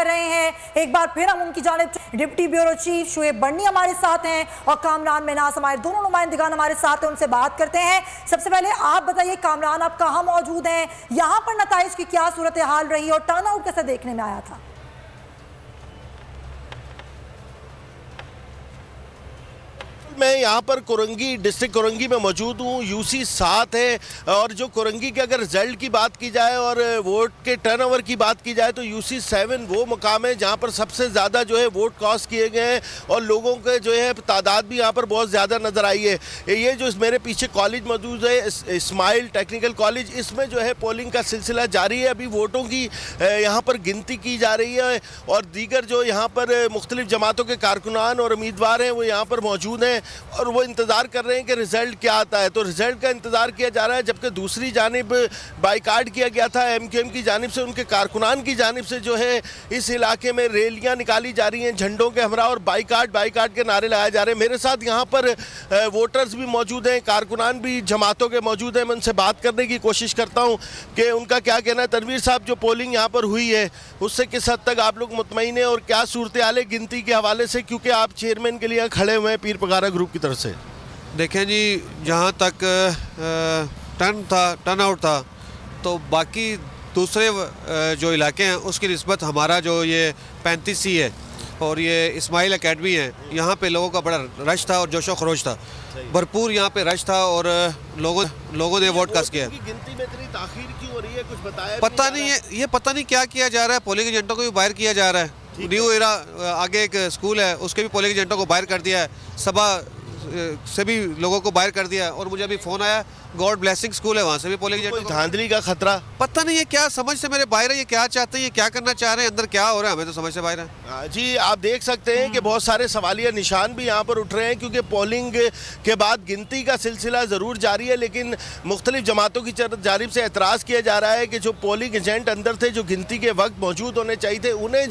कर रहे हैं। एक बार फिर हम उनकी जानिब डिप्टी ब्यूरो चीफ शुएब बर्नी हमारे साथ हैं और कामरान मिनास हमारे दोनों नुमाइंदगान हमारे साथ हैं, उनसे बात करते हैं। सबसे पहले आप बताइए कामरान, आप कहाँ मौजूद हैं, यहाँ पर नताइज की क्या सूरत हाल रही और टर्नआउट कैसे देखने में आया था? मैं यहाँ पर कोरंगी डिस्ट्रिक्ट कोरंगी में मौजूद हूँ। यूसी 7 है और जो कोरंगी के अगर रिजल्ट की बात की जाए और वोट के टर्नओवर की बात की जाए तो यूसी 7 वो मुकाम है जहाँ पर सबसे ज़्यादा जो है वोट कास्ट किए गए हैं और लोगों के जो है तादाद भी यहाँ पर बहुत ज़्यादा नज़र आई है। ये जो मेरे पीछे कॉलेज मौजूद है इस्माइल टेक्निकल कॉलेज, इसमें जो है पोलिंग का सिलसिला जारी है। अभी वोटों की यहाँ पर गिनती की जा रही है और दीगर जो यहाँ पर मुख्तलिफ जमातों के कारकुनान और उम्मीदवार हैं वो यहाँ पर मौजूद हैं और वो इंतज़ार कर रहे हैं कि रिज़ल्ट क्या आता है। तो रिज़ल्ट का इंतज़ार किया जा रहा है, जबकि दूसरी जानिब बाइकाट किया गया था एमक्यूएम की जानिब से, उनके कारकुनान की जानिब से जो है इस इलाके में रैलियां निकाली जा रही हैं झंडों के हमरा और बाइकाट के नारे लगाए जा रहे हैं। मेरे साथ यहाँ पर वोटर्स भी मौजूद हैं, कारकुनान भी जमातों के मौजूद हैं। मैं उनसे बात करने की कोशिश करता हूँ कि उनका क्या कहना है। तनवीर साहब, जो पोलिंग यहाँ पर हुई है उससे किस हद तक आप लोग मुतमईन हैं और क्या सूरत हाल है गिनती के हवाले से, क्योंकि आप चेयरमैन के लिए खड़े हुए हैं पीर पगारा ग्रुप की तरफ से? देखें जी, जहाँ तक टर्न आउट था तो बाकी दूसरे जो इलाके हैं उसकी निस्बत हमारा जो ये 35C है और ये इस्माइल एकेडमी है, यहाँ पे लोगों का बड़ा रश था और जोशो खरोश था, भरपूर यहाँ पे रश था और लोगों ने वोट कास्ट किया। गिनती में इतनी ताखीर क्यों हो रही है, कुछ बताया पता नहीं है, ये पता नहीं क्या किया जा रहा है। पोलिंग एजेंटों को भी बाहर किया जा रहा है। न्यू एरा आगे एक स्कूल है, उसके भी पोलिंग एजेंटों को बाहर कर दिया है, सभा से भी लोगों को बाहर कर दिया। और मुझे अभी फ़ोन आया गॉड ब्लेसिंग स्कूल है, वहाँ से भी पोलिंग एजेंटों को धांधली का खतरा। पता नहीं है, क्या समझ से मेरे बाहर है, ये क्या चाहते हैं, ये क्या करना चाह रहे हैं, अंदर क्या हो रहा है, हमें तो समझ से बाहर है। जी, आप देख सकते हैं कि बहुत सारे सवालिया निशान भी यहाँ पर उठ रहे हैं, क्योंकि पोलिंग के बाद गिनती का सिलसिला ज़रूर जारी है, लेकिन मुख्तलिफ जमातों की जानिब से एतराज़ किया जा रहा है कि जो पोलिंग एजेंट अंदर थे, जो गिनती के वक्त मौजूद होने चाहिए थे, उन्हें